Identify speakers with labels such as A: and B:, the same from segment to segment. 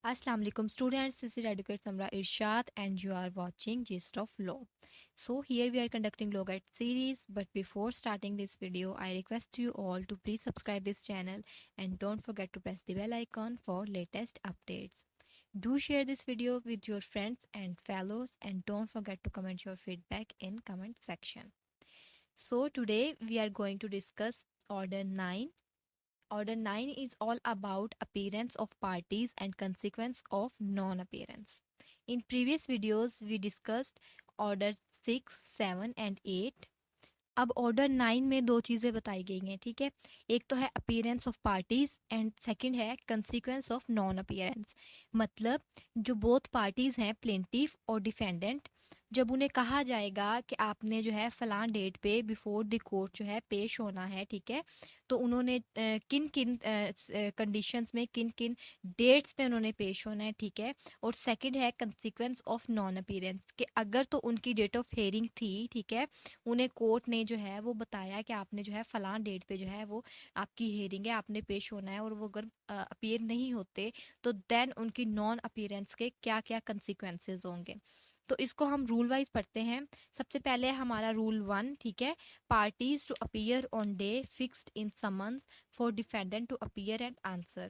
A: Assalamu alaikum students, this is Advocate Samra Irshad and you are watching Gist of Law. So here we are conducting Law Guide series, but before starting this video, I request you all to please subscribe this channel and don't forget to press the bell icon for latest updates. Do share this video with your friends and fellows and don't forget to comment your feedback in comment section. So today we are going to discuss Order 9. Order 9 is all about appearance of parties and consequence of non-appearance. In previous videos, we discussed Order 6, 7 and 8. अब order 9 में दो चीज़ें बताई गई हैं, ठीक है। एक तो है appearance of parties and second है कंसीक्वेंस ऑफ नॉन अपीयरेंस। मतलब जो बोथ पार्टीज हैं, प्लेंटिफ और डिफेंडेंट, जब उन्हें कहा जाएगा कि आपने जो है फलां डेट पे बिफोर द कोर्ट जो है पेश होना है, ठीक है, तो उन्होंने किन किन कंडीशंस में, किन किन डेट्स पे उन्होंने पेश होना है, ठीक है। और सेकंड है कंसीक्वेंस ऑफ नॉन अपीयरेंस, कि अगर तो उनकी डेट ऑफ हेयरिंग थी, ठीक है, उन्हें कोर्ट ने जो है वो बताया कि आपने जो है फलां डेट पे जो है वो आपकी हेयरिंग है, आपने पेश होना है, और वो अगर अपीयर नहीं होते तो देन उनकी नॉन अपीयरेंस के क्या क्या कंसिक्वेंसेस होंगे। तो इसको हम रूल वाइज पढ़ते हैं। सबसे पहले हमारा रूल 1, ठीक है, parties to appear on day fixed in summons for defendant to appear and answer.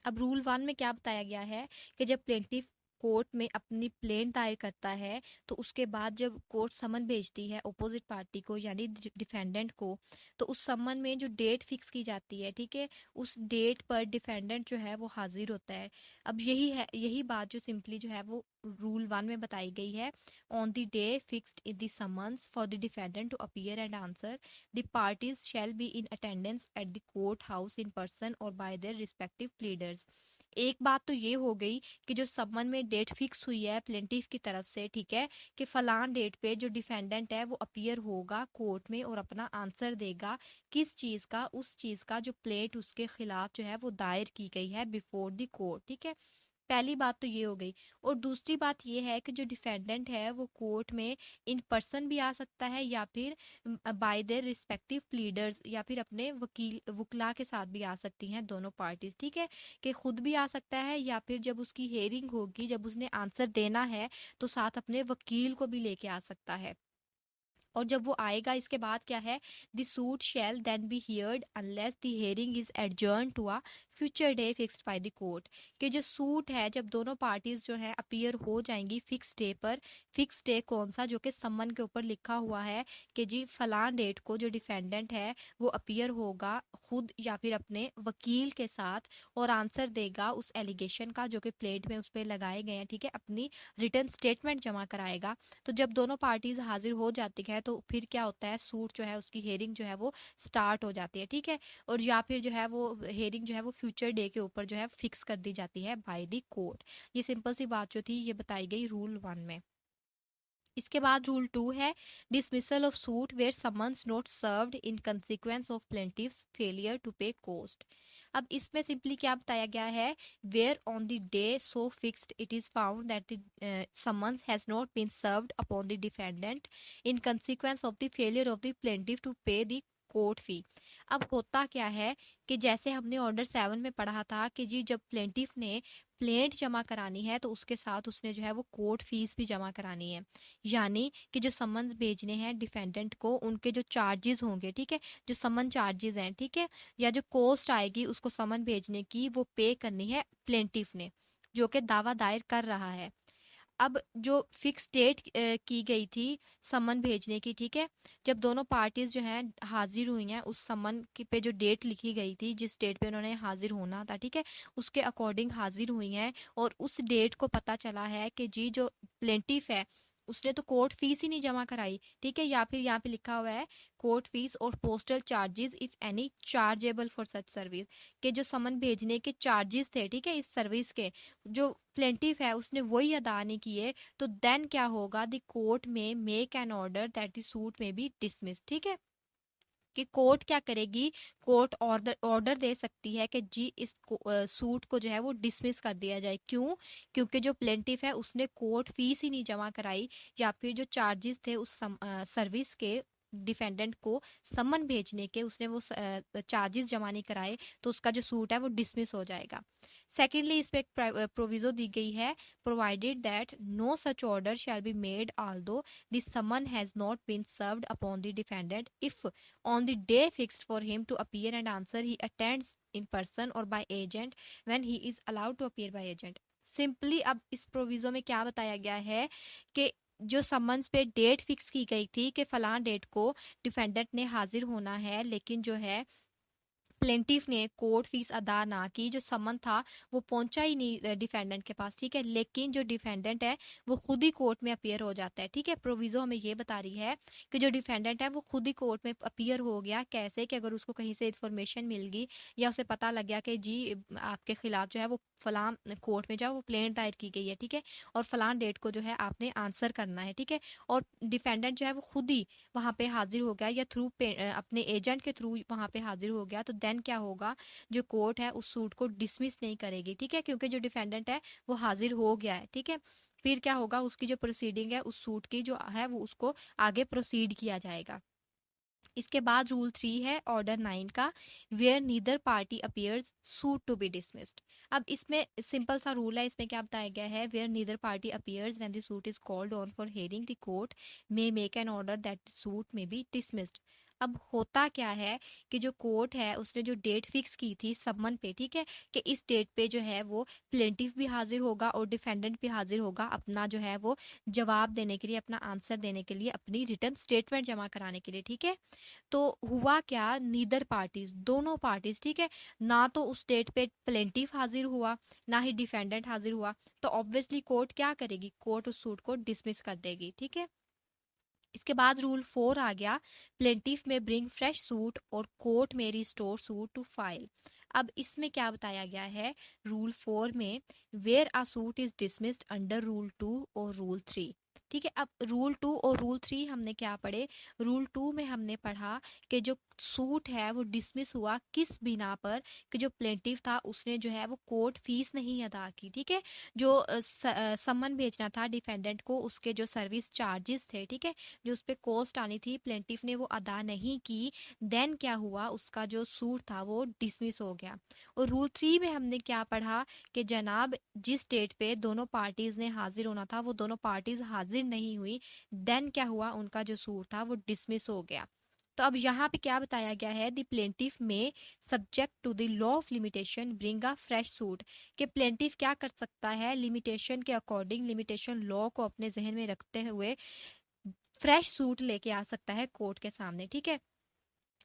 A: अब रूल 1 में क्या बताया गया है कि जब प्लेंटिफ कोर्ट में अपनी प्लेन दायर करता है तो उसके बाद जब कोर्ट समन भेजती है अपोजिट पार्टी को यानी डिफेंडेंट को, तो उस समन में जो डेट फिक्स की जाती है, ठीक है, उस डेट पर डिफेंडेंट जो है वो हाजिर होता है। अब यही बात जो सिंपली जो है वो रूल 1 में बताई गई है। On the day fixed in the summons for the defendant to appear and answer, the parties shall be in attendance at the court house in person और बाय देयर रिस्पेक्टिव प्लीडर्स। एक बात तो ये हो गई कि जो समन में डेट फिक्स हुई है प्लेंटिफ की तरफ से, ठीक है, कि फलान डेट पे जो डिफेंडेंट है वो अपीयर होगा कोर्ट में और अपना आंसर देगा। किस चीज़ का? उस चीज़ का जो प्लेट उसके खिलाफ जो है वो दायर की गई है बिफोर द कोर्ट, ठीक है। पहली बात तो ये हो गई। और दूसरी बात ये है कि जो डिफेंडेंट है वो कोर्ट में इन पर्सन भी आ सकता है या फिर बाय देयर रिस्पेक्टिव प्लीडर्स, या फिर अपने वकीला के साथ भी आ सकती हैं दोनों पार्टीज, ठीक है, कि खुद भी आ सकता है या फिर जब उसकी हेयरिंग होगी, जब उसने आंसर देना है, तो साथ अपने वकील को भी लेके आ सकता है। और जब वो आएगा इसके बाद क्या है, the suit shall then be heard unless the hearing is adjourn to a future day fixed by the court. कि जो सूट है, जब दोनों पार्टीज जो है अपीयर हो जाएंगी फिक्स डे पर, फिक्स डे कौन सा? जो कि सम्मन के ऊपर लिखा हुआ है कि जी फलां डेट को जो डिफेंडेंट है वो अपीयर होगा खुद या फिर अपने वकील के साथ और आंसर देगा उस एलिगेशन का जो कि प्लेट में उस पर लगाए गए हैं, ठीक है, अपनी रिटर्न स्टेटमेंट जमा कराएगा। तो जब दोनों पार्टीज हाजिर हो जाती है तो फिर क्या होता है, सूट जो है उसकी हेयरिंग जो है वो स्टार्ट हो जाती है, ठीक है। और या फिर जो है वो हेयरिंग जो है वो फ्यूचर डे के ऊपर जो है फिक्स कर दी जाती है बाय द कोर्ट। ये सिंपल सी बात जो थी ये बताई गई रूल 1 में। इसके बाद रूल 2 है dismissal of suit where summons not served in consequence of plaintiff's failure to pay cost. अब इसमें सिंपली क्या बताया गया है, where on the day so fixed it is found that the summons has not been served upon the defendant in consequence of the failure of the plaintiff to pay the court fee. अब होता क्या है कि जैसे हमने order 7 में पढ़ा था कि जी जब प्लेंटिफ ने प्लेंट जमा करानी है तो उसके साथ उसने जो है वो कोर्ट फीस भी जमा करानी है। यानी कि जो समन्स भेजने हैं डिफेंडेंट को उनके जो चार्जेस होंगे, ठीक है, जो समन चार्जेस हैं, ठीक है, या जो कॉस्ट आएगी उसको समन भेजने की वो पे करनी है प्लेंटिफ ने जो कि दावा दायर कर रहा है। अब जो फिक्स डेट की गई थी समन भेजने की, ठीक है, जब दोनों पार्टीज जो हैं हाजिर हुई हैं उस समन की पे जो डेट लिखी गई थी, जिस डेट पे उन्होंने हाजिर होना था, ठीक है, उसके अकॉर्डिंग हाजिर हुई हैं और उस डेट को पता चला है कि जी जो प्लेंटिफ है उसने तो कोर्ट फीस ही नहीं जमा कराई, ठीक है, या फिर यहाँ पे लिखा हुआ है कोर्ट फीस और postal charges if any chargeable for such service, के जो समन भेजने के चार्जेस थे, ठीक है, इस सर्विस के जो प्लेंटिफ है उसने वही अदा नहीं किए, तो देन क्या होगा, द कोर्ट में make an order that the suit में बी डिसमिस, ठीक है, कि कोर्ट क्या करेगी, कोर्ट ऑर्डर ऑर्डर दे सकती है कि जी इस सूट को जो है वो डिसमिस कर दिया जाए। क्यों? क्योंकि जो प्लेंटिफ है उसने कोर्ट फीस ही नहीं जमा कराई या फिर जो चार्जेस थे उस सर्विस के डिफेंडेंट को समन भेजने के उसने वो चार्जेस जमा नहीं कराए, तो उसका जो सूट है वो डिसमिस हो जाएगा। सेकेंडली इस पे एक प्रोविजो दी गई है, provided that no such order shall be made although the summon has not been served upon the defendant if on the day fixed for him to appear and answer he attends in person और by agent when he is allowed to appear by agent. Simply अब इस proviso में क्या बताया गया है कि जो समन्स पे डेट फिक्स की गई थी कि फलां डेट को डिफेंडेंट ने हाजिर होना है, लेकिन जो है प्लेंटिफ ने कोर्ट फीस अदा ना की, जो समन था वो पहुंचा ही नहीं डिफेंडेंट के पास, ठीक है। लेकिन जो डिफेंडेंट है वो खुद ही कोर्ट में अपीयर हो जाता है, ठीक है। प्रोविजो हमें ये बता रही है कि जो डिफेंडेंट है वो खुद ही कोर्ट में अपीयर हो गया। कैसे कि अगर उसको कहीं से इन्फॉर्मेशन मिल गई या उसे पता लग गया कि जी आपके खिलाफ जो है वो फलां कोर्ट में जाओ वो प्लेंट दायर की गई है, ठीक है, और फलां डेट को जो है आपने आंसर करना है, ठीक है, और डिफेंडेंट जो है वो खुद ही वहां पे हाजिर हो गया या थ्रू अपने एजेंट के थ्रू वहां पे हाजिर हो गया, तो देन क्या होगा, जो कोर्ट है उस सूट को डिसमिस नहीं करेगी, ठीक है, क्योंकि जो डिफेंडेंट है वो हाजिर हो गया है, ठीक है। फिर क्या होगा, उसकी जो प्रोसीडिंग है उस सूट की जो है वो उसको आगे प्रोसीड किया जाएगा। इसके बाद रूल 3 है ऑर्डर 9 का, where neither party appears suit to be dismissed. अब इसमें सिंपल सा रूल है, इसमें क्या बताया गया है, where neither party appears when the suit is called on for hearing the court may make an order that suit may be dismissed. अब होता क्या है कि जो कोर्ट है उसने जो डेट फिक्स की थी समन पे, ठीक है, कि इस डेट पे जो है वो प्लेंटिफ भी हाजिर होगा और डिफेंडेंट भी हाजिर होगा अपना जो है वो जवाब देने के लिए, अपना आंसर देने के लिए, अपनी रिटर्न स्टेटमेंट जमा कराने के लिए, ठीक है। तो हुआ क्या, नीदर पार्टीज, दोनों पार्टीज, ठीक है, ना तो उस डेट पे प्लेंटिफ हाजिर हुआ ना ही डिफेंडेंट हाजिर हुआ, तो ऑब्वियसली कोर्ट क्या करेगी, कोर्ट उस सूट को डिसमिस कर देगी, ठीक है। इसके बाद रूल 4 आ गया, plaintiff may bring fresh suit और court may restore suit to file. अब इसमें क्या बताया गया है, रूल 4 में where a suit is dismissed under rule 2 और रूल 3, ठीक है। अब रूल 2 और रूल 3 हमने क्या पढ़े, रूल 2 में हमने पढ़ा कि जो सूट है वो डिसमिस हुआ किस बिना पर, कि जो प्लेंटिफ था उसने जो है वो कोर्ट फीस नहीं अदा की, ठीक है, जो समन भेजना था डिफेंडेंट को उसके जो सर्विस चार्जेस थे, ठीक है, जो उस पर कॉस्ट आनी थी प्लेंटिफ ने वो अदा नहीं की, देन क्या हुआ, उसका जो सूट था वो डिसमिस हो गया। और रूल 3 में हमने क्या पढ़ा कि जनाब जिस डेट पे दोनों पार्टीज ने हाजिर होना था वो दोनों पार्टीज हाजिर नहीं हुई, देन क्या हुआ, उनका जो सूट था वो डिसमिस हो गया। तो अब यहाँ पे क्या बताया गया है, the plaintiff may subject to the law of limitation bring a fresh suit, कि प्लेंटिफ क्या कर सकता है, लिमिटेशन के अकॉर्डिंग, लिमिटेशन लॉ को अपने जहन में रखते हुए फ्रेश सूट लेके आ सकता है कोर्ट के सामने, ठीक है।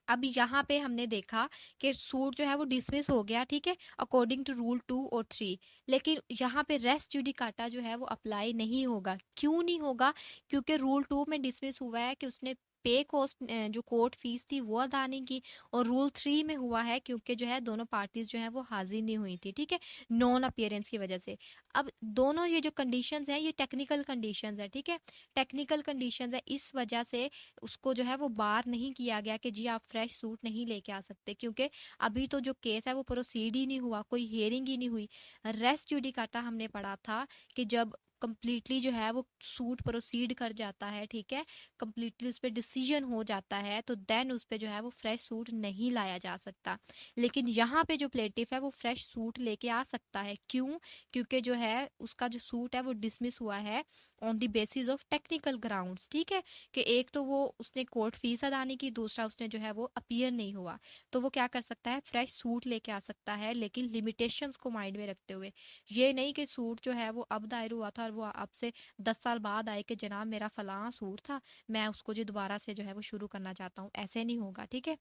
A: अब यहाँ पे हमने देखा कि सूट जो है वो डिसमिस हो गया, ठीक है, अकॉर्डिंग टू रूल 2 और 3, लेकिन यहाँ पे रेस्ट जुडिकाटा जो है वो अप्लाई नहीं होगा। क्यों नहीं होगा, क्योंकि रूल 2 में डिसमिस हुआ है कि उसने पे कॉस्ट जो कोर्ट फीस थी वो अदा नहीं की, और रूल 3 में हुआ है क्योंकि जो है दोनों पार्टीज जो है वो हाजिर नहीं हुई थी, ठीक है, नॉन अपियरेंस की वजह से। अब दोनों ये जो कंडीशंस हैं ये टेक्निकल कंडीशंस है, ठीक है, टेक्निकल कंडीशंस है, इस वजह से उसको जो है वो बार नहीं किया गया कि जी आप फ्रेश सूट नहीं लेके आ सकते, क्योंकि अभी तो जो केस है वो प्रोसीड ही नहीं हुआ, कोई हियरिंग ही नहीं हुई। रेस्ट जुडिकाटा हमने पढ़ा था कि जब कंप्लीटली जो है वो सूट प्रोसीड कर जाता है, ठीक है, कंप्लीटली उस पर डिसीजन हो जाता है, तो देन उस पर जो है वो फ्रेश सूट नहीं लाया जा सकता। लेकिन यहाँ पे जो प्लेटिफ है वो फ्रेश सूट लेके आ सकता है, क्यों, क्योंकि जो है उसका जो सूट है वो डिसमिस हुआ है on the basis of technical grounds, ठीक है, कि एक तो वो उसने कोर्ट फीस अदा नहीं की, दूसरा उसने जो है वो अपीयर नहीं हुआ, तो वो क्या कर सकता है, फ्रेश सूट लेके आ सकता है, लेकिन लिमिटेशंस को माइंड में रखते हुए। ये नहीं कि सूट जो है वो अब दायर हुआ था और वो अब से 10 साल बाद आए कि जनाब मेरा फलां सूट था, मैं उसको जो दोबारा से जो है वो शुरू करना चाहता हूँ, ऐसे नहीं होगा, ठीक है।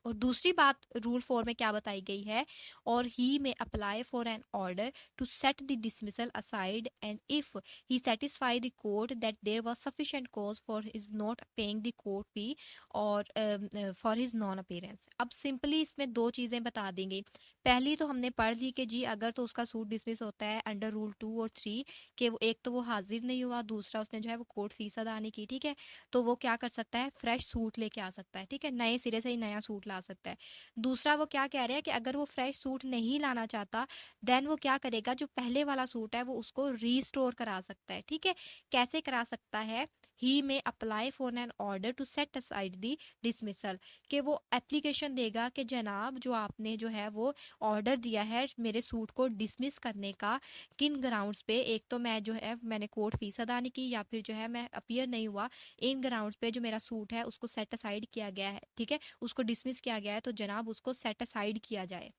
A: और दूसरी बात रूल 4 में क्या बताई गई है, और he may apply for an order to set the dismissal aside and if he satisfy the court that there was sufficient cause for his not paying the court fee और फॉर हिज नॉन अपीयरेंस। अब simply इसमें दो चीजें बता दी गई। पहली तो हमने पढ़ ली कि जी अगर तो उसका सूट डिसमिस होता है अंडर रूल 2 और 3, कि वो एक तो वो हाजिर नहीं हुआ, दूसरा उसने जो है वो कोर्ट फीस अदा नहीं की, ठीक है, तो वो क्या कर सकता है, फ्रेश सूट लेके आ सकता है, ठीक है, नए सिरे से ही नया सूट ला सकता है। दूसरा वो क्या कह रहे हैं कि अगर वो फ्रेश सूट नहीं लाना चाहता, देन वो क्या करेगा, जो पहले वाला सूट है वो उसको रीस्टोर करा सकता है, ठीक है। कैसे करा सकता है, he may apply for an order to set aside the dismissal, कि वो एप्लीकेशन देगा कि जनाब जो आपने जो है वो ऑर्डर दिया है मेरे सूट को डिसमिस करने का, किन ग्राउंड्स पे, एक तो मैं जो है मैंने कोर्ट फीस अदा नहीं की, या फिर जो है मैं अपीयर नहीं हुआ, इन ग्राउंड्स पे जो मेरा सूट है उसको सेट असाइड किया गया है, ठीक है, उसको डिसमिस किया गया है, तो जनाब उसको सेट असाइड किया जाए।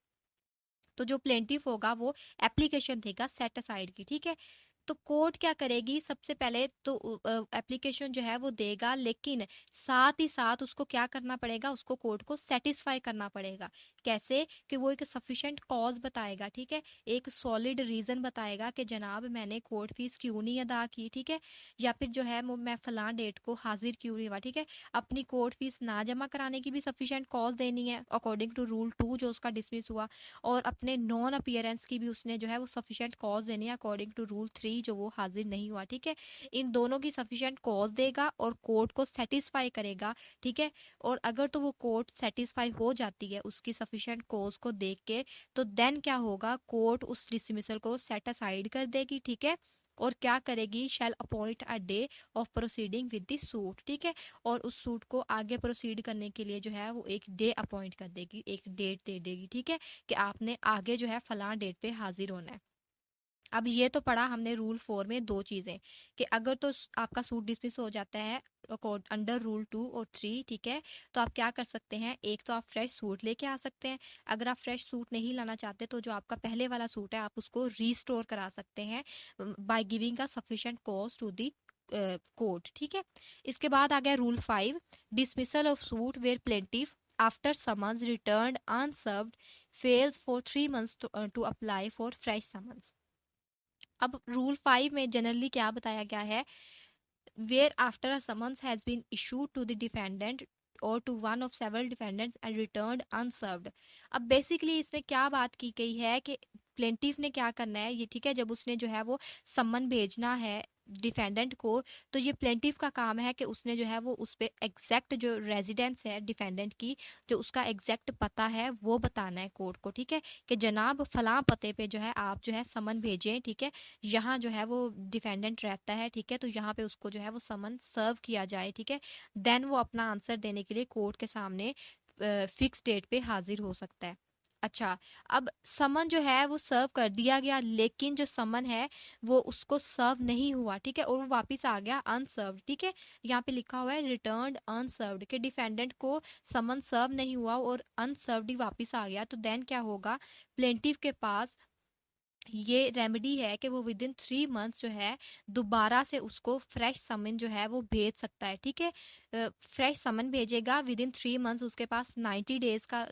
A: तो जो प्लेंटिफ होगा वो एप्लीकेशन देगा सेट असाइड की, ठीक है। तो कोर्ट क्या करेगी, सबसे पहले तो एप्लीकेशन जो है वो देगा, लेकिन साथ ही साथ उसको क्या करना पड़ेगा, उसको कोर्ट को सेटिस्फाई करना पड़ेगा। कैसे, कि वो एक सफिशिएंट कॉज बताएगा, ठीक है, एक सॉलिड रीजन बताएगा कि जनाब मैंने कोर्ट फीस क्यों नहीं अदा की, ठीक है, या फिर जो है वो मैं फलां डेट को हाजिर क्यों नहीं हुआ, ठीक है। अपनी कोर्ट फीस ना जमा कराने की भी सफिशिएंट कॉज देनी है अकॉर्डिंग टू रूल 2 जो उसका डिसमिस हुआ, और अपने नॉन अपीयरेंस की भी उसने जो है वो सफिशिएंट कॉज देनी है अकॉर्डिंग टू रूल 3 जो वो हाजिर नहीं हुआ, ठीक है। इन दोनों की सफिशिएंट कॉज देगा और कोर्ट को सेटिस्फाई करेगा, ठीक है। और अगर तो वो कोर्ट सेटिस्फाई हो जाती है उसकी सफिशिएंट कॉज को देख के, तो देन क्या होगा, कोर्ट उस डिसमिसल को सेट असाइड कर देगी, ठीक है। और क्या करेगी, shall appoint a day of proceeding with the suit, ठीक है। और उस सूट को आगे प्रोसीड करने के लिए जो है वो एक डे अपॉइंट कर देगी, एक डेट दे देगी, ठीक है, कि आपने आगे जो है फलां डेट पे हाजिर होना है। अब ये तो पढ़ा हमने रूल 4 में दो चीजें, कि अगर तो आपका सूट डिसमिस हो जाता है अंडर रूल 2 और 3, ठीक है, तो आप क्या कर सकते हैं, एक तो आप फ्रेश सूट लेके आ सकते हैं। अगर आप फ्रेश सूट नहीं लाना चाहते तो जो आपका पहले वाला सूट है आप उसको रीस्टोर करा सकते हैं बाय गिविंग का sufficient cost to the court, ठीक है। इसके बाद आ गया rule 5, dismissal of suit where plaintiff after summons returned unserved fails for 3 months to apply for fresh summons. अब रूल 5 में जनरली क्या बताया गया है, where after a summons has been issued to the defendant और to one of several defendants and returned unserved. अब basically इसमें क्या बात की गई है कि प्लेंटिफ ने क्या करना है ये, ठीक है, जब उसने जो है वो सम्मन भेजना है डिफेंडेंट को, तो ये प्लेंटिफ का काम है कि उसने जो है वो उस पे एग्जैक्ट जो रेजिडेंस है डिफेंडेंट की, जो उसका एग्जैक्ट पता है वो बताना है कोर्ट को, ठीक है, कि जनाब फलां पते पे जो है आप जो है समन भेजें, ठीक है, यहाँ जो है वो डिफेंडेंट रहता है, ठीक है, तो यहाँ पे उसको जो है वो समन सर्व किया जाए, ठीक है। देन वो अपना आंसर देने के लिए कोर्ट के सामने फिक्स डेट पे हाजिर हो सकता है। अच्छा, अब समन जो है वो सर्व कर दिया गया, लेकिन जो समन है वो उसको सर्व नहीं हुआ, ठीक है, और वो वापस आ गया अनसर्व्ड, ठीक है। यहाँ पे लिखा हुआ है रिटर्न्ड अनसर्व्ड, के डिफेंडेंट को समन सर्व नहीं हुआ और अनसर्व्ड ही वापस आ गया, तो देन क्या होगा, प्लेंटिफ के पास ये रेमेडी है कि वो विद इन 3 months जो है दोबारा से उसको फ्रेश समन जो है वो भेज सकता है, ठीक है। फ्रेश समन भेजेगा विद इन 3 months, उसके पास 90 days का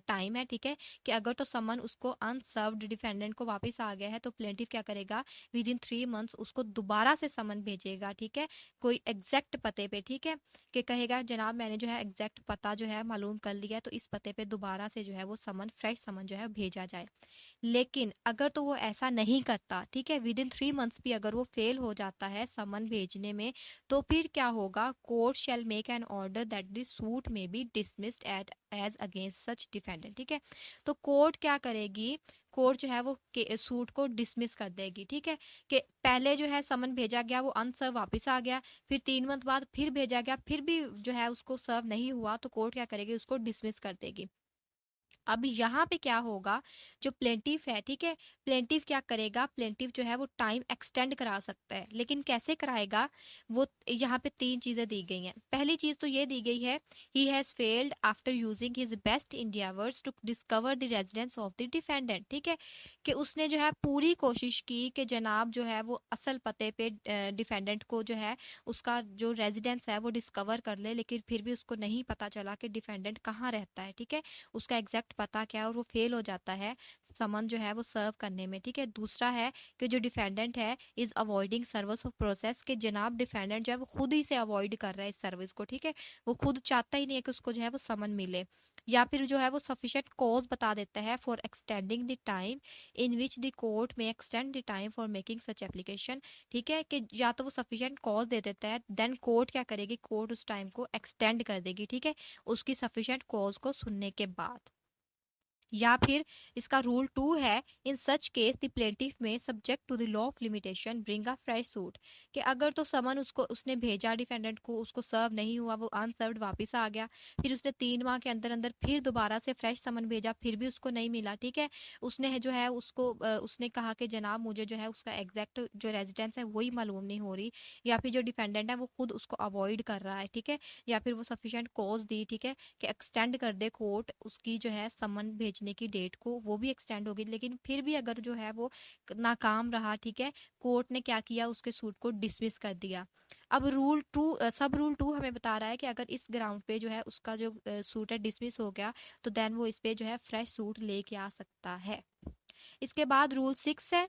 A: टाइम है, ठीक है, कि अगर तो समन उसको अनसर्व्ड डिफेंडेंट को वापस आ गया है तो प्लेंटिफ क्या करेगा, विद इन 3 months उसको दोबारा से समन भेजेगा, ठीक है, कोई एग्जैक्ट पते पे, ठीक है, कि कहेगा जनाब मैंने जो है एग्जैक्ट पता जो है मालूम कर लिया, तो इस पते पे दोबारा से जो है वो समन फ्रेश समन जो है भेजा जाए। लेकिन अगर तो वो ऐसा नहीं करता, ठीक है, विद इन 3 months भी अगर वो फेल हो जाता है समन भेजने में, तो फिर क्या होगा, court shall make an order that this suit में be dismissed at as against such defendant, ठीक है। तो कोर्ट क्या करेगी, कोर्ट जो है वो सूट को डिसमिस कर देगी, ठीक है, कि पहले जो है समन भेजा गया वो अनसर्व वापस आ गया, फिर 3 month बाद फिर भेजा गया, फिर भी जो है उसको सर्व नहीं हुआ, तो कोर्ट क्या करेगी, उसको डिसमिस कर देगी। अब यहाँ पे क्या होगा, जो प्लेंटिफ है, ठीक है, प्लेंटिफ क्या करेगा, प्लेंटिफ जो है वो टाइम एक्सटेंड करा सकता है, लेकिन कैसे कराएगा, वो यहाँ पे 3 चीजें दी गई हैं। पहली चीज तो ये दी गई है, he has failed after using his best endeavours to discover the residence of the defendant, ठीक है, कि उसने जो है पूरी कोशिश की कि जनाब जो है वो असल पते पे डिफेंडेंट को जो है उसका जो रेजिडेंस है वो डिस्कवर कर ले, लेकिन फिर भी उसको नहीं पता चला कि डिफेंडेंट कहाँ रहता है, ठीक है, उसका एग्जैक्ट पता क्या है, और वो फेल हो जाता है समन जो है वो सर्व करने में, ठीक है। दूसरा है कि जो डिफेंडेंट है is avoiding service of process, के जनाब डिफेंडेंट जो है वो खुद ही से अवॉइड कर रहा है इस सर्विस को, ठीक है, वो खुद चाहता ही नहीं है कि उसको जो है वो समन मिले, या फिर जो है वो सफिशिएंट कॉज बता देता है for extending the time in which the court में extend the time for making such application, ठीक है, कि या तो वो सफिशिएंट कॉज दे देता है, देन कोर्ट क्या करेगी, कोर्ट उस टाइम को एक्सटेंड कर देगी, ठीक है, उसकी सफिशिएंट कॉज को सुनने के बाद। या फिर इसका रूल 2 है, in such case the plaintiff may subject to the law of limitation bring a fresh suit. कि अगर तो समन उसको उसने भेजा डिफेंडेंट को, उसको सर्व नहीं हुआ, वो अनसर्व्ड वापस आ गया, फिर उसने 3 माह के अंदर अंदर फिर दोबारा से फ्रेश समन भेजा, फिर भी उसको नहीं मिला, ठीक है, उसने जो है उसको उसने कहा कि जनाब मुझे जो है उसका एग्जैक्ट जो रेजिडेंस है वही मालूम नहीं हो रही, या फिर जो डिफेंडेंट है वो खुद उसको अवॉइड कर रहा है, ठीक है, या फिर वो सफिशिएंट कॉज दी, ठीक है, कि एक्सटेंड कर दे कोर्ट उसकी जो है समन भेजने की डेट को, वो भी एक्सटेंड होगी, लेकिन फिर भी अगर जो है वो नाकाम रहा, ठीक है, कोर्ट ने क्या किया, उसके सूट को डिसमिस कर दिया। अब सब रूल 2 हमें बता रहा है कि अगर इस ग्राउंड पे जो है उसका जो सूट है डिसमिस हो गया, तो देन वो इस पे जो है फ्रेश सूट लेके आ सकता है। इसके बाद रूल 6 है,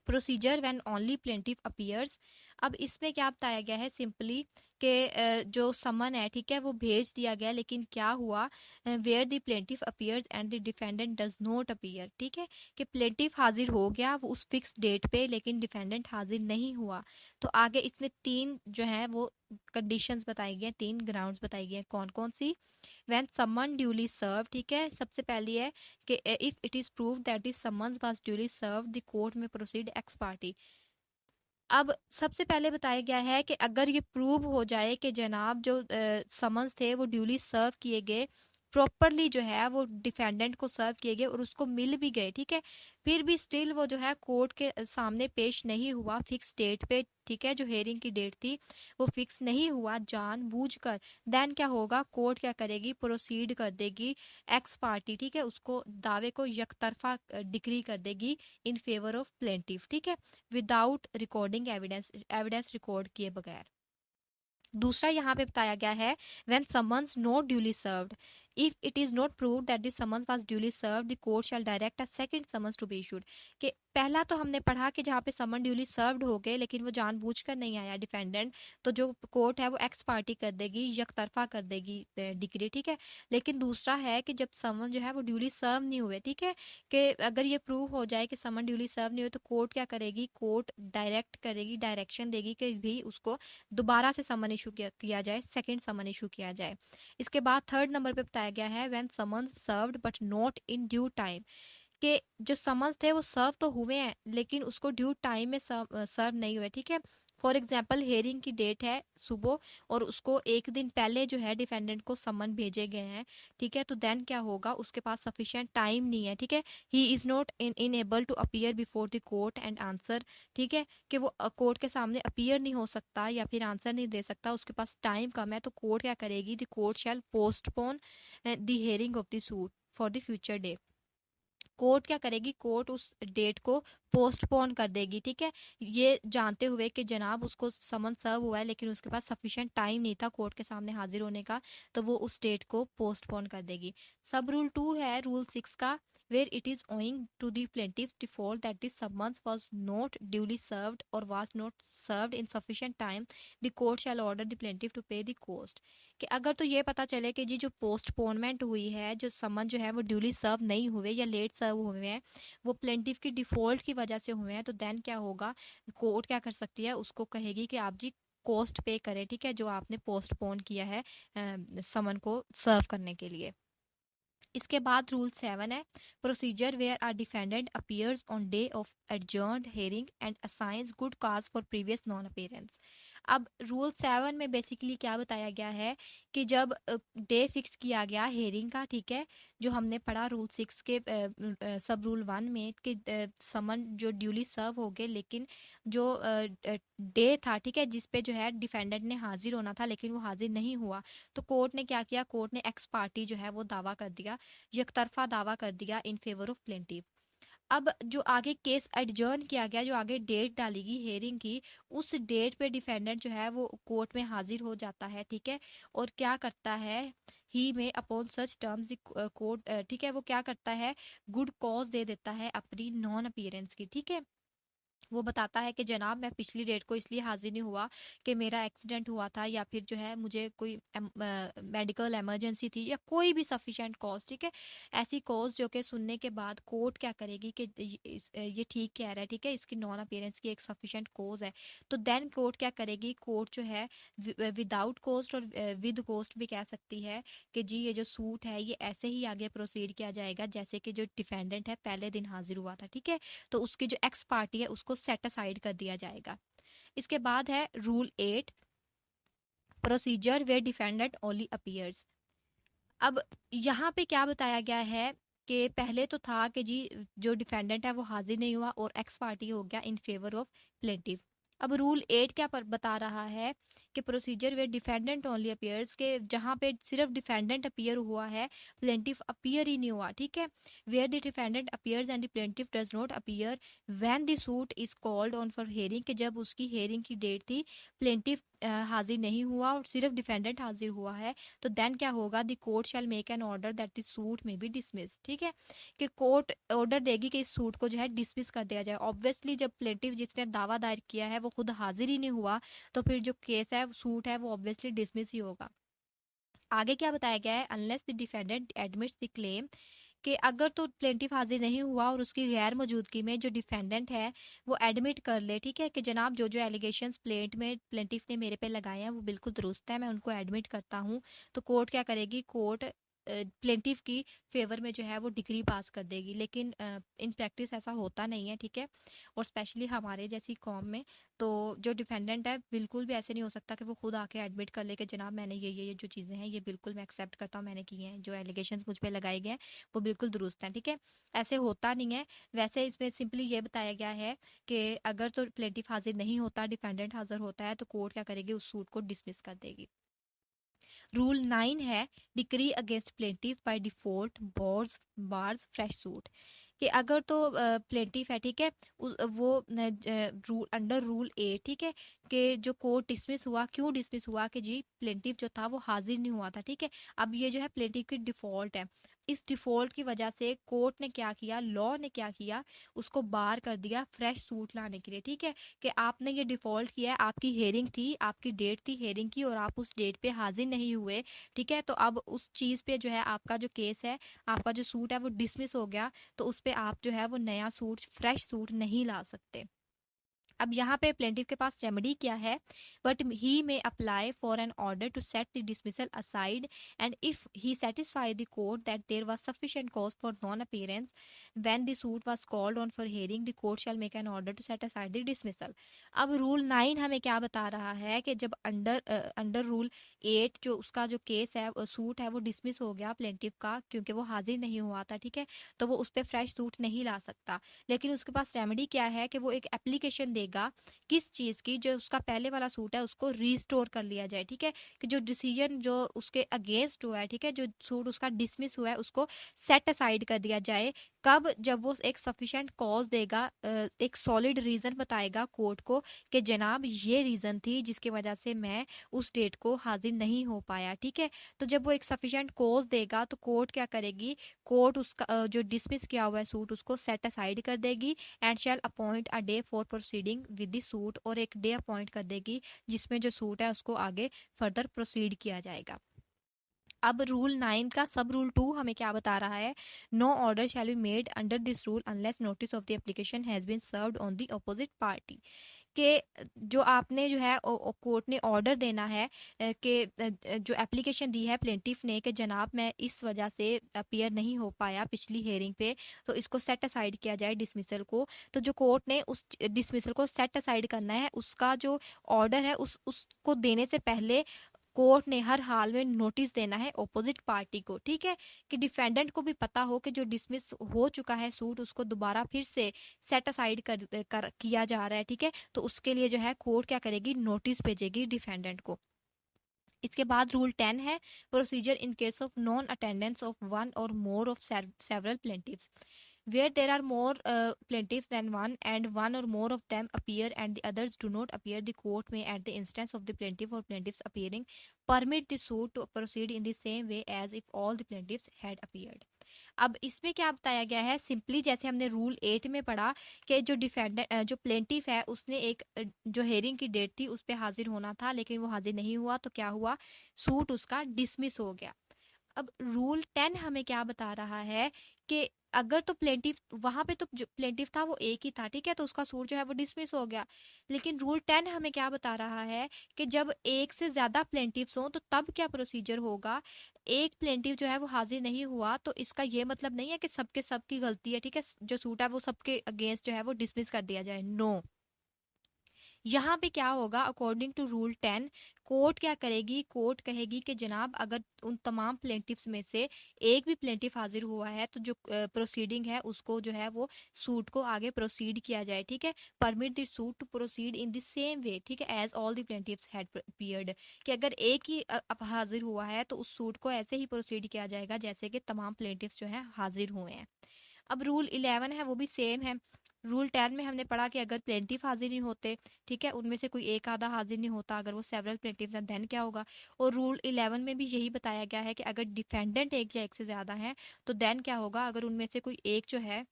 A: procedure when only plaintiff appears. अब इसमें क्या बताया गया है, सिंपली कि जो समन है, ठीक है, वो भेज दिया गया, लेकिन क्या हुआ, where the plaintiff appears and the defendant does not appear, ठीक है, कि प्लेंटिफ हाजिर हो गया वो उस फिक्स डेट पे, लेकिन डिफेंडेंट हाजिर नहीं हुआ। तो आगे इसमें 3 जो है वो कंडीशंस बताई गई हैं, 3 ग्राउंड्स बताई गई हैं, कौन कौन सी। व्हेन समन ड्यूली सर्व, ठीक है, सबसे पहली है कि if it is prove that the summons was duly serve the court में प्रोसीड एक्स पार्टी। अब सबसे पहले बताया गया है कि अगर ये प्रूव हो जाए कि जनाब जो समन्स थे वो ड्यूली सर्व किए गए, प्रॉपरली जो है वो डिफेंडेंट को सर्व किए गए और उसको मिल भी गए, ठीक है, फिर भी स्टिल वो जो है कोर्ट के सामने पेश नहीं हुआ फिक्स डेट पे, ठीक है, जो हेयरिंग की डेट थी वो फिक्स नहीं हुआ जानबूझकर, देन क्या होगा, कोर्ट क्या करेगी, प्रोसीड कर देगी एक्स पार्टी, ठीक है, उसको दावे को यकतरफा डिक्री कर देगी इन फेवर ऑफ प्लेंटिफ, ठीक है, without recording evidence, evidence record किए बगैर। दूसरा यहाँ पे बताया गया है, when summons not duly served, if it is not proved that the summons was duly served the court shall direct a second summons to be issued. कि पहला तो हमने पढ़ा कि जहाँ पे समन ड्यूली सर्व्ड हो गए लेकिन वो जानबूझकर नहीं आया डिफेंडेंट, तो जो कोर्ट है वो एक्स पार्टी कर देगी, यकतरफा कर देगी डिक्री, ठीक है। लेकिन दूसरा है कि जब समन जो है वो ड्यूली सर्व नहीं हुए, ठीक है, कि अगर ये प्रूव हो जाए कि समन ड्यूली सर्व नहीं हुए, तो कोर्ट क्या करेगी, कोर्ट डायरेक्ट करेगी, डायरेक्शन देगी कि भी उसको दोबारा से समन इशू किया जाए, सेकंड समन इशू किया जाए। इसके बाद थर्ड नंबर पे बताया गया है, when summon served but not in due time, कि जो समन्स थे वो सर्व तो हुए हैं लेकिन उसको ड्यू टाइम में सर्व नहीं हुए, ठीक है। फॉर एग्जाम्पल हेयरिंग की डेट है सुबह और उसको एक दिन पहले जो है डिफेंडेंट को समन भेजे गए हैं, ठीक है, तो देन क्या होगा, उसके पास सफिशिएंट टाइम नहीं है, ठीक है, he is not unable to appear before the court and answer, ठीक है, कि वो कोर्ट के सामने अपीयर नहीं हो सकता या फिर आंसर नहीं दे सकता, उसके पास टाइम कम है, तो कोर्ट क्या करेगी, the court shell postpone the hearing of the suit for the future day. Court क्या करेगी, कोर्ट उस डेट को पोस्टपोन कर देगी, ठीक है, ये जानते हुए कि जनाब उसको समन सर्व हुआ है लेकिन उसके पास सफिशिएंट टाइम नहीं था कोर्ट के सामने हाजिर होने का, तो वो उस डेट को पोस्टपोन कर देगी। सब रूल 2 है रूल 6 का, where it is owing to the plaintiff's default that the summons was not duly served or was not served in sufficient time, the court shall order the plaintiff to pay the cost। कि अगर तो ये पता चले कि जी जो postponement हुई है, जो समन जो है वो ड्यूली सर्व नहीं हुए या लेट सर्व हुए हैं, वो प्लेंटिफ की डिफॉल्ट की वजह से हुए हैं, तो देन क्या होगा, कोर्ट क्या कर सकती है, उसको कहेगी कि आप जी कॉस्ट पे करें, ठीक है, जो आपने पोस्टपोन किया है समन को सर्व करने के लिए। इसके बाद रूल 7 है, procedure where are defendant appears on day of adjourned hearing and assigns good cause for previous non appearance. अब रूल 7 में बेसिकली क्या बताया गया है कि जब डे फिक्स किया गया हेयरिंग का, ठीक है, जो हमने पढ़ा रूल 6 के सब रूल 1 में कि समन जो ड्यूली सर्व हो गए लेकिन जो डे था, ठीक है, जिसपे जो है डिफेंडेंट ने हाजिर होना था लेकिन वो हाजिर नहीं हुआ, तो कोर्ट ने क्या किया, कोर्ट ने एक्स पार्टी जो है वो दावा कर दिया, यकतरफा दावा कर दिया इन फेवर ऑफ प्लेंटिफ। अब जो आगे केस एडजर्न किया गया, जो आगे डेट डालेगी हेयरिंग की, उस डेट पे डिफेंडेंट जो है वो कोर्ट में हाजिर हो जाता है, ठीक है, और क्या करता है, ही में अपॉन सच टर्म्स कोर्ट, ठीक है, वो क्या करता है, गुड कॉज दे देता है अपनी नॉन अपीयरेंस की, ठीक है, वो बताता है कि जनाब मैं पिछली डेट को इसलिए हाजिर नहीं हुआ कि मेरा एक्सीडेंट हुआ था, या फिर जो है मुझे कोई मेडिकल इमरजेंसी थी, या कोई भी सफिशिएंट कॉज, ठीक है। ऐसी कॉज जो कि सुनने के बाद कोर्ट क्या करेगी कि ये ठीक कह रहा है, ठीक है, इसकी नॉन अपीयरेंस की एक सफिशिएंट कॉज है, तो देन कोर्ट क्या करेगी, कोर्ट जो है विदाउट कॉस्ट और विद कॉस्ट भी कह सकती है कि जी ये जो सूट है ये ऐसे ही आगे प्रोसीड किया जाएगा जैसे कि जो डिफेंडेंट है पहले दिन हाजिर हुआ था, ठीक है। तो उसकी जो एक्स पार्टी है उसको सेट असाइड कर दिया जाएगा। इसके बाद है रूल 8, प्रोसीजर वे डिफेंडेंट ओनली अपीयर्स। अब यहाँ पे क्या बताया गया है कि पहले तो था कि जी जो डिफेंडेंट है वो हाजिर नहीं हुआ और एक्स पार्टी हो गया इन फेवर ऑफ प्लेंटिफ। अब रूल 8 क्या बता रहा है कि प्रोसीजर वे डिफेंडेंट ओनली अपीयर्स, के जहाँ पे सिर्फ डिफेंडेंट अपीयर हुआ है, प्लेंटिफ अपीयर ही नहीं हुआ, ठीक है। Where the defendant appears and the plaintiff does not appear when the suit is called on for hearing, कि जब उसकी हेयरिंग की डेट थी, प्लेंटिफ हाजिर नहीं हुआ और सिर्फ डिफेंडेंट हाजिर हुआ है, तो देन क्या होगा, the court shall make an order that the suit में बी डिसमिस, ठीक है। कि कोर्ट ऑर्डर देगी कि इस सूट को जो है डिसमिस कर दिया जाए। ऑब्वियसली जब प्लेंटिफ जिसने दावा दायर किया है वो खुद हाजिर ही नहीं हुआ, तो फिर जो केस है सूट है वो ऑब्वियसली डिसमिस ही होगा। आगे क्या बताया गया है, unless the defendant admits the claim, कि अगर तो प्लेंटिफ हाजिर नहीं हुआ और उसकी गैर मौजूदगी में जो डिफेंडेंट है वो एडमिट कर ले, ठीक है, कि जनाब जो जो एलिगेशंस प्लेंटिफ ने मेरे पे लगाए हैं वो बिल्कुल दुरुस्त है, मैं उनको एडमिट करता हूँ, तो कोर्ट क्या करेगी, कोर्ट प्लेंटिफ की फेवर में जो है वो डिग्री पास कर देगी। लेकिन इन प्रैक्टिस ऐसा होता नहीं है, ठीक है, और स्पेशली हमारे जैसी कॉम में तो जो डिफेंडेंट है बिल्कुल भी ऐसे नहीं हो सकता कि वो खुद आके एडमिट कर ले कि जनाब मैंने ये जो चीज़ें हैं ये बिल्कुल मैं एक्सेप्ट करता हूँ, मैंने की हैं, जो एलिगेशंस मुझ पे लगाए गए हैं वो बिल्कुल दुरुस्त हैं, ठीक है। ऐसे होता नहीं है। वैसे इसमें सिंपली ये बताया गया है कि अगर तो प्लेंटिफ हाजिर नहीं होता, डिफेंडेंट हाजिर होता है, तो कोर्ट क्या करेगी, उस सूट को डिसमिस कर देगी। रूल 9 है decree against plaintiff by default bars bars fresh suit, कि अगर तो प्लेंटिफ है, ठीक है, वो रूल अंडर रूल 8, ठीक है, कि जो कोर्ट डिसमिस हुआ, क्यों डिसमिस हुआ, कि जी प्लेंटिफ जो था वो हाजिर नहीं हुआ था, ठीक है। अब ये जो है प्लेंटिफ की डिफॉल्ट है, इस डिफॉल्ट की वजह से कोर्ट ने क्या किया, लॉ ने क्या किया, उसको बार कर दिया फ्रेश सूट लाने के लिए, ठीक है, कि आपने ये डिफॉल्ट किया है, आपकी हेयरिंग थी, आपकी डेट थी हेयरिंग की और आप उस डेट पे हाजिर नहीं हुए, ठीक है, तो अब उस चीज़ पे जो है आपका जो केस है, आपका जो सूट है वो डिसमिस हो गया, तो उस पे आप जो है वो नया सूट फ्रेश सूट नहीं ला सकते। अब यहाँ पे प्लेंटिफ के पास रेमेडी क्या है, but he may apply for an order to set the dismissal aside, and if he satisfy the court that there was sufficient cause for non appearance when the suit was called on for hearing, the court shall make an order to set aside the dismissal. अब rule 9 हमें क्या बता रहा है कि जब under rule 8 जो उसका जो केस है, सूट है वो डिसमिस हो गया प्लेंटिफ का क्योंकि वो हाजिर नहीं हुआ था, ठीक है, तो वो उस पर फ्रेश सूट नहीं ला सकता। लेकिन उसके पास रेमेडी क्या है कि वो एक एप्लीकेशन देगा, किस चीज की, जो उसका पहले वाला सूट है उसको रीस्टोर कर लिया जाए, ठीक है, कि जो डिसीजन जो उसके अगेंस्ट हुआ है, ठीक है, जो सूट उसका डिसमिस हुआ है उसको सेट असाइड कर दिया जाए। कब, जब वो एक सफिशिएंट कॉज देगा, एक सॉलिड रीजन बताएगा कोर्ट को कि जनाब ये रीजन थी जिसकी वजह से मैं उस डेट को हाजिर नहीं हो पाया, ठीक है। तो जब वो एक सफिशिएंट कॉज देगा तो कोर्ट क्या करेगी, कोर्ट उसका जो डिसमिस किया हुआ है सूट उसको सेट असाइड कर देगी and shall appoint a day for proceeding with the suit, और एक डे अपॉइंट कर देगी जिसमें जो सूट है उसको आगे फर्दर प्रोसीड किया जाएगा। अब रूल 9 का सब रूल 2 हमें क्या बता रहा है, no order shall be made under this rule unless notice of the application has been served on the opposite party, कि जो आपने जो है कोर्ट ने ऑर्डर देना है कि जो एप्लीकेशन दी है प्लेंटिफ ने कि जनाब मैं इस वजह से अपीयर नहीं हो पाया पिछली हेयरिंग पे, तो इसको सेट असाइड किया जाए डिसमिसल को। तो जो कोर्ट ने उस डिसमिसल को सेट असाइड करना है, उसका जो ऑर्डर है उसको देने से पहले कोर्ट ने हर हाल में नोटिस देना है ऑपोजिट पार्टी को, ठीक है, कि डिफेंडेंट को भी पता हो कि जो डिसमिस हो चुका है सूट उसको दोबारा फिर से सेट असाइड किया जा रहा है, ठीक है, तो उसके लिए जो है कोर्ट क्या करेगी, नोटिस भेजेगी डिफेंडेंट को। इसके बाद रूल 10 है procedure in case of non attendance of one और more of several plaintiffs, where there are more plaintiffs than one and one or more of them appear and the others do not appear, the court may at the instance of the plaintiff or plaintiffs appearing permit the suit to proceed in the same way as if all the plaintiffs had appeared. अब इसमें क्या बताया गया है, simply जैसे हमने rule 8 में पढ़ा कि जो डिफेंडेंट जो प्लेंटिफ है उसने एक जो हेयरिंग की डेट थी उस पर हाजिर होना था, लेकिन वो हाजिर नहीं हुआ, तो क्या हुआ, सूट उसका डिसमिस हो गया। अब रूल 10 हमें क्या बता रहा है कि अगर तो प्लेंटिफ वहां पे तो जो प्लेंटिफ था वो एक ही था, ठीक है, तो उसका सूट जो है वो डिसमिस हो गया। लेकिन रूल 10 हमें क्या बता रहा है कि जब एक से ज्यादा प्लेंटिफ्स हो तो तब क्या प्रोसीजर होगा। एक प्लेंटिफ जो है वो हाजिर नहीं हुआ तो इसका ये मतलब नहीं है कि सबके सबकी गलती है, ठीक है, जो सूट है वो सबके अगेंस्ट जो है वो डिसमिस कर दिया जाए, नो। यहाँ पे क्या होगा, अकॉर्डिंग टू रूल 10, कोर्ट क्या करेगी, कोर्ट कहेगी कि जनाब अगर उन तमाम प्लेंटिफ्स में से एक भी प्लेंटिफ हाजिर हुआ है तो जो प्रोसीडिंग है उसको जो है वो सूट को आगे प्रोसीड किया जाए, ठीक है। Permit the suit to proceed in the same way, ठीक है, as all the plaintiffs had appeared, कि अगर एक ही हाजिर हुआ है तो उस सूट को ऐसे ही प्रोसीड किया जाएगा जैसे कि तमाम प्लेंटिफ्स जो है हाजिर हुए हैं। अब रूल 11 है वो भी सेम है। रूल 10 में हमने पढ़ा कि अगर प्लेंटिफ हाजिर नहीं होते, ठीक है, उनमें से कोई एक आधा हाजिर नहीं होता, अगर वो सेवरल प्लेंटिफ्स हैं देन क्या होगा। और रूल 11 में भी यही बताया गया है कि अगर डिफेंडेंट एक या एक से ज्यादा है तो देन क्या होगा, अगर उनमें से कोई एक जो है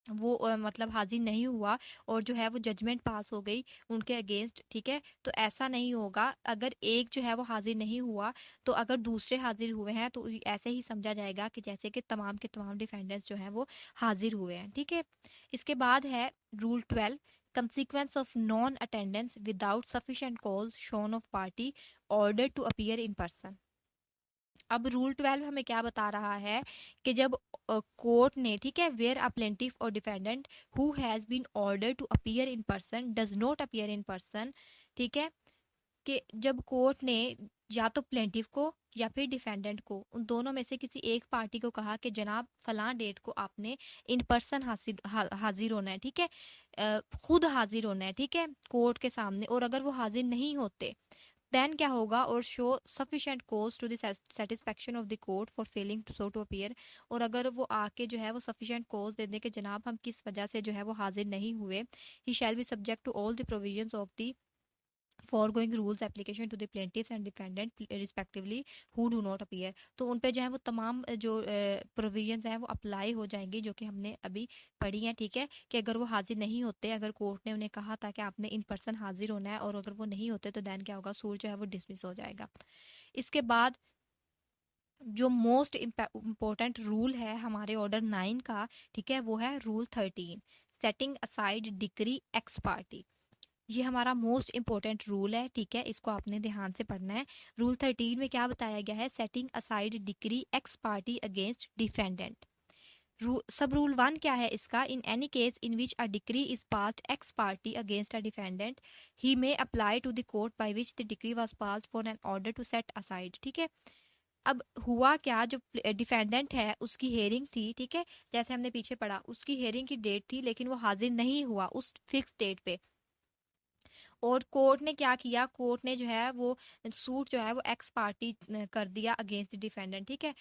A: वो मतलब हाजिर नहीं हुआ और जो है वो जजमेंट पास हो गई उनके अगेंस्ट, ठीक है, तो ऐसा नहीं होगा। अगर एक जो है वो हाजिर नहीं हुआ तो अगर दूसरे हाजिर हुए हैं तो ऐसे ही समझा जाएगा कि जैसे कि तमाम के तमाम डिफेंडेंट्स जो हैं वो हाजिर हुए हैं, ठीक है। इसके बाद है rule 12, consequence of non attendance without sufficient cause shown of party ordered to appear in person। अब रूल 12 हमें क्या बता रहा है कि जब कोर्ट ने, ठीक है, वेयर अ प्लेंटिफ और defendant who has been order to appear in person does not appear in person, ठीक है, कि जब कोर्ट ने या तो प्लेंटिफ को या फिर डिफेंडेंट को, उन दोनों में से किसी एक पार्टी को कहा कि जनाब फलां डेट को आपने इन पर्सन हाजिर होना है, ठीक है, खुद हाजिर होना है, ठीक है, कोर्ट के सामने, और अगर वो हाजिर नहीं होते देन क्या होगा, और show sufficient cause to the satisfaction of the court for failing to so to appear, और अगर वो आके जो है वो सफिशिएंट कोज दे दे कि जनाब हम किस वजह से जो है वो हाजिर नहीं हुए, he shall be subject to all the provisions of the foregoing rules application to the plaintiffs and defendant respectively who do not appear, तो उन पे जो है वो तमाम जो प्रोविजंस हैं वो अप्लाई हो जाएंगी जो कि हमने अभी पढ़ी हैं, ठीक है, कि अगर वो हाजिर नहीं होते, अगर कोर्ट ने उन्हें कहा था कि आपने इन पर्सन हाजिर होना है और अगर वो नहीं होते तो देन क्या होगा, सूट जो है वो डिसमिस हो जाएगा। इसके बाद जो मोस्ट इम्पोर्टेंट रूल है हमारे ऑर्डर 9 का, ठीक है, वो है rule 13, setting aside decree ex party. ये हमारा मोस्ट इंपॉर्टेंट रूल है, ठीक है, इसको आपने ध्यान से पढ़ना है। रूल 13 में क्या बताया गया है, setting aside decree ex parte against defendant. Sub rule 1 क्या है इसका, in any case in which a decree is passed ex parte against a defendant he may apply to the court by which the decree was passed for an order to set aside, ठीक है। अब हुआ क्या, जो defendant है उसकी hearing थी, ठीक है, जैसे हमने पीछे पढ़ा उसकी हेयरिंग की डेट थी लेकिन वो हाजिर नहीं हुआ उस फिक्स डेट पे, और कोर्ट ने क्या किया, कोर्ट ने जो है वो सूट जो है वो एक्स पार्टी कर दिया अगेंस्ट डिफेंडेंट, ठीक है,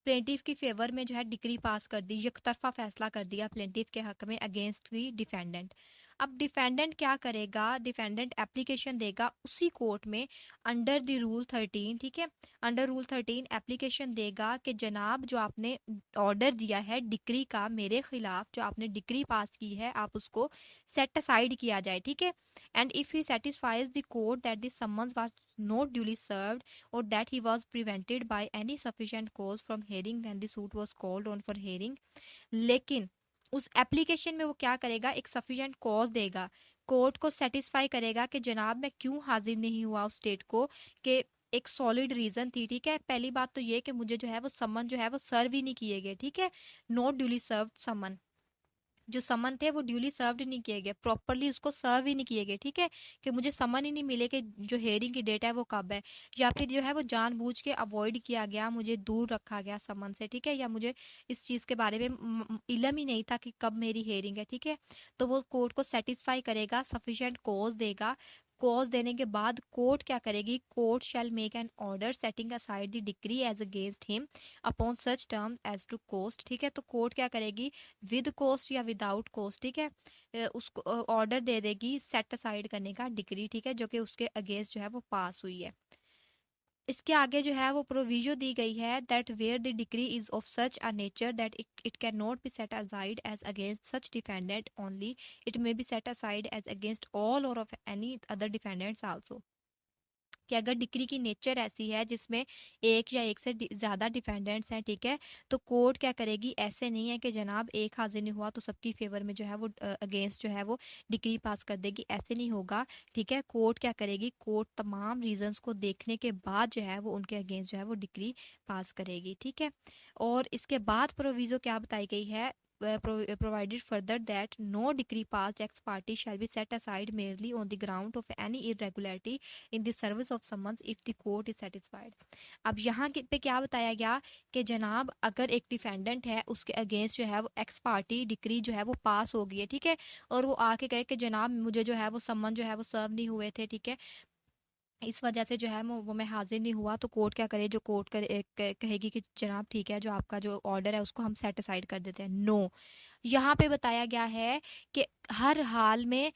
A: प्लेंटिफ की फेवर में जो है डिक्री पास कर दी, यकतरफा फैसला कर दिया प्लेंटिफ के हक में अगेंस्ट दी डिफेंडेंट। अब डिफेंडेंट क्या करेगा, डिफेंडेंट एप्लीकेशन देगा उसी कोर्ट में अंडर द रूल 13, ठीक है, अंडर रूल 13 एप्लीकेशन देगा कि जनाब जो आपने ऑर्डर दिया है डिक्री का मेरे खिलाफ, जो आपने डिक्री पास की है आप उसको सेट असाइड किया जाए, ठीक है। And if he satisfies the court that the summons was not duly served or that he was prevented by any sufficient cause from hearing when the suit was called on for hearing, लेकिन उस application में वो क्या करेगा, एक sufficient cause देगा, court को satisfy करेगा कि जनाब मैं क्यों हाजिर नहीं हुआ उस डेट को, कि एक सॉलिड रीजन थी, ठीक है। पहली बात तो ये कि मुझे जो है वो समन जो है वो सर्व ही नहीं किए गए, ठीक है, नॉट ड्यूली सर्व समन, जो समन थे वो ड्यूली सर्व्ड नहीं किए गए, प्रॉपरली उसको सर्व ही नहीं किए गए, ठीक है, कि मुझे समन ही नहीं मिले कि जो हेयरिंग की डेट है वो कब है, या फिर जो है वो जानबूझ के अवॉइड किया गया, मुझे दूर रखा गया समन से, ठीक है, या मुझे इस चीज़ के बारे में इलम ही नहीं था कि कब मेरी हेयरिंग है, ठीक है। तो वो कोर्ट को सेटिस्फाई करेगा, सफिशिएंट कॉज देगा, कॉज देने के बाद कोर्ट क्या करेगी, court shall make an order setting aside the decree as against him upon such term as to cost, ठीक है, तो कोर्ट क्या करेगी, विद कोस्ट या विदाउट कोस्ट, ठीक है, उसको ऑर्डर दे देगी सेट असाइड करने का डिक्री, ठीक है, जो कि उसके अगेंस्ट जो है वो पास हुई है। इसके आगे जो है वो प्रोविजो दी गई है that where the decree is of such a nature that it can not be set aside as against such defendant only, it may be set aside as against all और of any other defendants also. कि अगर decree की nature ऐसी है जिसमें एक या एक से ज़्यादा डिफेंडेंट्स हैं, ठीक है, तो कोर्ट क्या करेगी, ऐसे नहीं है कि जनाब एक हाजिर नहीं हुआ तो सबकी फेवर में जो है वो अगेंस्ट जो है वो डिक्री पास कर देगी, ऐसे नहीं होगा। ठीक है, कोर्ट क्या करेगी, कोर्ट तमाम रीजंस को देखने के बाद जो है वो उनके अगेंस्ट जो है वो डिक्री पास करेगी। ठीक है, और इसके बाद प्रोविजो क्या बताई गई है, provided further that no decree passed ex parte shall be set aside merely on the ground of any irregularity in the service of summons if the court is satisfied। अब यहाँ पे क्या बताया गया कि जनाब अगर एक डिफेंडेंट है उसके अगेंस्ट जो है वो एक्स पार्टी डिक्री जो है वो पास हो गई है, ठीक है, और वो आके कहे कि जनाब मुझे जो है वो सम्मन जो है वो सर्व नहीं हुए थे, ठीक है, इस वजह से जो है वो मैं हाजिर नहीं हुआ, तो कोर्ट क्या करे, जो कोर्ट कहेगी कि जनाब ठीक है, जो आपका जो ऑर्डर है उसको हम सेट असाइड कर देते हैं। नो, यहाँ पे बताया गया है कि हर हाल में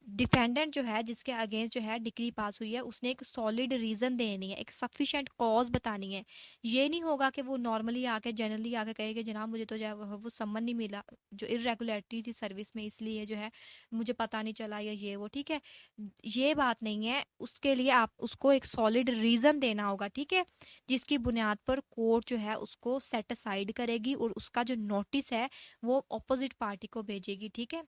A: डिफेंडेंट जो है जिसके अगेंस्ट जो है डिक्री पास हुई है उसने एक सॉलिड रीजन देनी है, एक सफिशिएंट कॉज बतानी है। ये नहीं होगा कि वो नॉर्मली आके जनरली आके कहे कि जनाब मुझे तो जो है वो सम्मन नहीं मिला, जो इरेगुलरिटी थी सर्विस में इसलिए जो है मुझे पता नहीं चला या ये वो। ठीक है, ये बात नहीं है, उसके लिए आप उसको एक सॉलिड रीजन देना होगा, ठीक है, जिसकी बुनियाद पर कोर्ट जो है उसको सेट असाइड करेगी और उसका जो नोटिस है वो ऑपोजिट पार्टी को भेजेगी। ठीक है,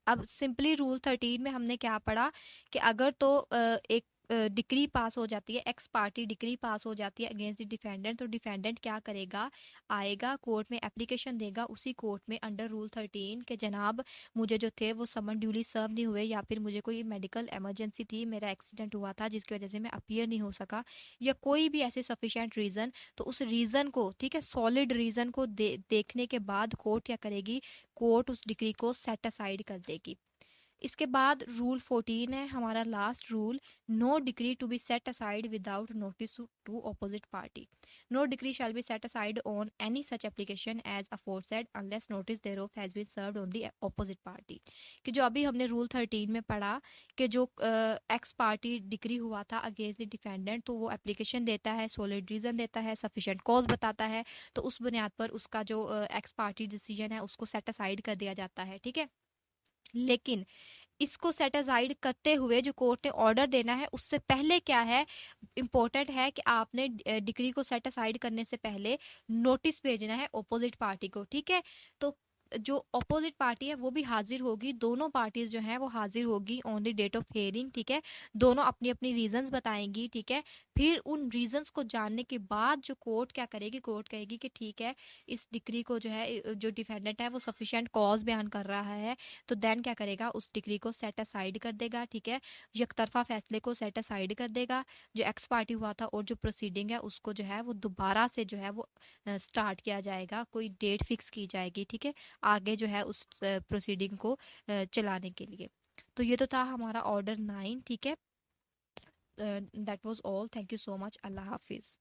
A: अब सिंपली रूल 13 में हमने क्या पढ़ा कि अगर तो एक डिक्री पास हो जाती है, एक्स पार्टी डिक्री पास हो जाती है अगेंस्ट द डिफेंडेंट, तो डिफेंडेंट क्या करेगा, आएगा कोर्ट में एप्लीकेशन देगा, उसी कोर्ट में अंडर रूल 13 के जनाब मुझे जो थे वो समन ड्यूली सर्व नहीं हुए, या फिर मुझे कोई मेडिकल इमरजेंसी थी, मेरा एक्सीडेंट हुआ था जिसकी वजह से मैं अपीयर नहीं हो सका, या कोई भी ऐसे सफिशिएंट रीजन, तो उस रीजन को, ठीक है, सॉलिड रीजन को देखने के बाद कोर्ट क्या करेगी, कोर्ट उस डिग्री को सेट असाइड कर देगी। इसके बाद रूल 14 है हमारा last rule, no decree to be set aside without notice to opposite party. No decree shall be set aside on any such application as aforesaid unless notice thereof has been served on the opposite party. कि जो अभी हमने rule 13 में पढ़ा कि जो x party degree हुआ था अगेंस्ट द डिफेंडेंट, तो वो एप्लीकेशन देता है, सॉलिड रीजन देता है, सफिशिएंट कॉज बताता है, तो उस बुनियाद पर उसका जो एक्स पार्टी डिसीजन है उसको सेट असाइड कर दिया जाता है। ठीक है, लेकिन इसको सेट असाइड करते हुए जो कोर्ट ने ऑर्डर देना है उससे पहले क्या है, इंपॉर्टेंट है कि आपने डिग्री को सेट असाइड करने से पहले नोटिस भेजना है ऑपोजिट पार्टी को। ठीक है, तो जो ऑपोजिट पार्टी है वो भी हाजिर होगी, दोनों पार्टीज जो हैं वो हाजिर होगी on the date of hearing. ठीक है, दोनों अपनी अपनी रीजंस बताएंगी। ठीक है, फिर उन रीजंस को जानने के बाद जो कोर्ट क्या करेगी, कोर्ट कहेगी कि ठीक है इस डिग्री को जो है जो डिफेंडेंट है वो सफिशिएंट कॉज बयान कर रहा है, तो देन क्या करेगा, उस डिग्री को सेट असाइड कर देगा। ठीक है, यकतरफा फैसले को सेट असाइड कर देगा, जो एक्स पार्टी हुआ था और जो प्रोसीडिंग है उसको जो है वो दोबारा से जो है वो स्टार्ट किया जाएगा, कोई डेट फिक्स की जाएगी। ठीक है, आगे जो है उस प्रोसीडिंग को चलाने के लिए। तो ये तो था हमारा ऑर्डर 9। ठीक है, that was all, thank you so much, Allah Hafiz.